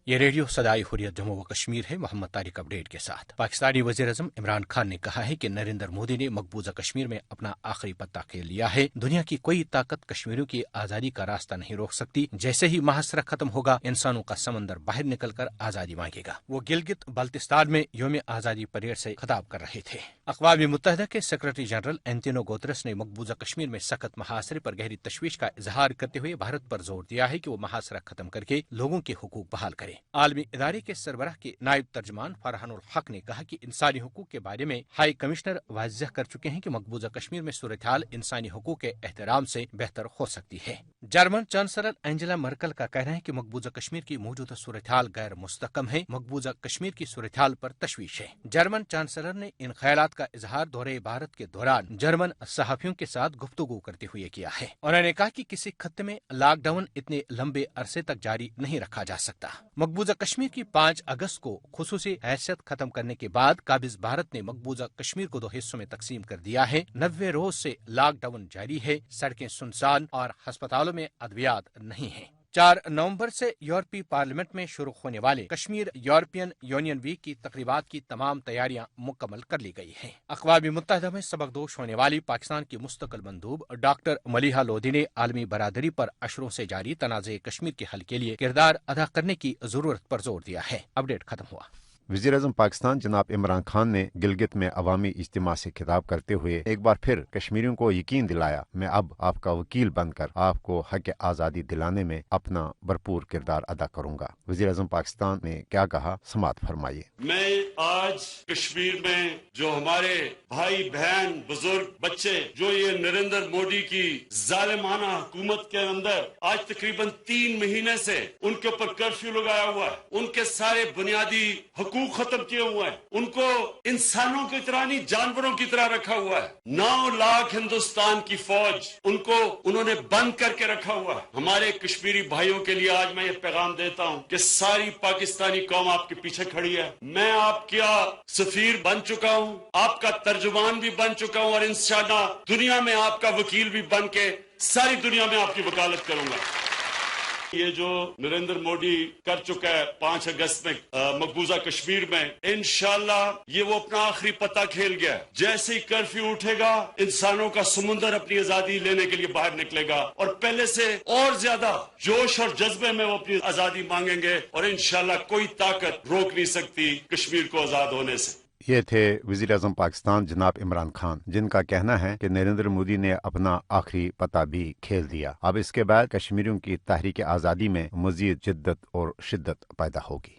یہ ریڈیو سدائی حریت جموں و کشمیر ہے۔ محمد طارق اپڈیٹ کے ساتھ۔ پاکستانی وزیر اعظم عمران خان نے کہا ہے کہ نریندر مودی نے مقبوضہ کشمیر میں اپنا آخری پتہ کھیل لیا ہے۔ دنیا کی کوئی طاقت کشمیریوں کی آزادی کا راستہ نہیں روک سکتی۔ جیسے ہی محاصرہ ختم ہوگا، انسانوں کا سمندر باہر نکل کر آزادی مانگے گا۔ وہ گلگت بلتستان میں یوم آزادی پریڈ سے خطاب کر رہے تھے۔ اقوام متحدہ کے سیکرٹری جنرل اینٹونیو گوتریس نے مقبوضہ کشمیر میں سخت محاصرے پر گہری تشویش کا اظہار کرتے ہوئے بھارت پر زور دیا ہے کہ وہ محاصرہ ختم کر کے لوگوں کے حقوق بحال کرے۔ عالمی ادارے کے سربراہ کے نائب ترجمان فرحان الحق نے کہا کہ انسانی حقوق کے بارے میں ہائی کمشنر واضح کر چکے ہیں کہ مقبوضہ کشمیر میں صورتحال انسانی حقوق کے احترام سے بہتر ہو سکتی ہے۔ جرمن چانسلر اینجلا مرکل کا کہنا ہے کہ مقبوضہ کشمیر کی موجودہ صورتحال غیر مستحکم ہے۔ مقبوضہ کشمیر کی صورتحال پر تشویش ہے۔ جرمن چانسلر نے ان خیالات کا اظہار دورے بھارت کے دوران جرمن صحافیوں کے ساتھ گفتگو کرتے ہوئے کیا ہے۔ انہوں نے کہا کہ کسی خطے میں لاک ڈاؤن اتنے لمبے عرصے تک جاری نہیں رکھا جا سکتا۔ مقبوضہ کشمیر کی 5 اگست کو خصوصی حیثیت ختم کرنے کے بعد قابض بھارت نے مقبوضہ کشمیر کو 2 حصوں میں تقسیم کر دیا ہے۔ 90 روز سے لاک ڈاؤن جاری ہے۔ سڑکیں سنسان اور ہسپتالوں میں ادویات نہیں ہیں۔ 4 نومبر سے یورپی پارلیمنٹ میں شروع ہونے والے کشمیر یورپین یونین ویک کی تقریبات کی تمام تیاریاں مکمل کر لی گئی ہیں۔ اقوام متحدہ میں سبکدوش ہونے والی پاکستان کی مستقل مندوب ڈاکٹر ملیحہ لودھی نے عالمی برادری پر اشروں سے جاری تنازع کشمیر کے حل کے لیے کردار ادا کرنے کی ضرورت پر زور دیا ہے۔ اپڈیٹ ختم ہوا۔ وزیر اعظم پاکستان جناب عمران خان نے گلگت میں عوامی اجتماع سے خطاب کرتے ہوئے ایک بار پھر کشمیریوں کو یقین دلایا، میں اب آپ کا وکیل بن کر آپ کو حق آزادی دلانے میں اپنا بھرپور کردار ادا کروں گا۔ وزیر اعظم پاکستان نے کیا کہا، سماعت فرمائیے۔ میں آج کشمیر میں جو ہمارے بھائی بہن بزرگ بچے جو یہ نریندر مودی کی ظالمانہ حکومت کے اندر آج تقریباً 3 مہینے سے ان کے اوپر کرفیو لگایا ہوا ہے، ان کے سارے بنیادی حقوق ختم کیے ہوئے ہیں، ان کو انسانوں کی طرح نہیں جانوروں کی طرح رکھا ہوا ہے۔ 9 لاکھ ہندوستان کی فوج ان کو انہوں نے بند کر کے رکھا ہوا ہے۔ ہمارے کشمیری بھائیوں کے لیے آج میں یہ پیغام دیتا ہوں کہ ساری پاکستانی قوم آپ کے پیچھے کھڑی ہے۔ میں آپ کا سفیر بن چکا ہوں، آپ کا ترجمان بھی بن چکا ہوں، اور انشاءاللہ دنیا میں آپ کا وکیل بھی بن کے ساری دنیا میں آپ کی وکالت کروں گا۔ یہ جو نریندر مودی کر چکا ہے 5 اگست میں مقبوضہ کشمیر میں، انشاءاللہ یہ وہ اپنا آخری پتہ کھیل گیا ہے۔ جیسے ہی کرفیو اٹھے گا، انسانوں کا سمندر اپنی آزادی لینے کے لیے باہر نکلے گا، اور پہلے سے اور زیادہ جوش اور جذبے میں وہ اپنی آزادی مانگیں گے، اور انشاءاللہ کوئی طاقت روک نہیں سکتی کشمیر کو آزاد ہونے سے۔ یہ تھے وزیر اعظم پاکستان جناب عمران خان، جن کا کہنا ہے کہ نریندر مودی نے اپنا آخری پتہ بھی کھیل دیا۔ اب اس کے بعد کشمیریوں کی تحریک آزادی میں مزید جدت اور شدت پیدا ہوگی۔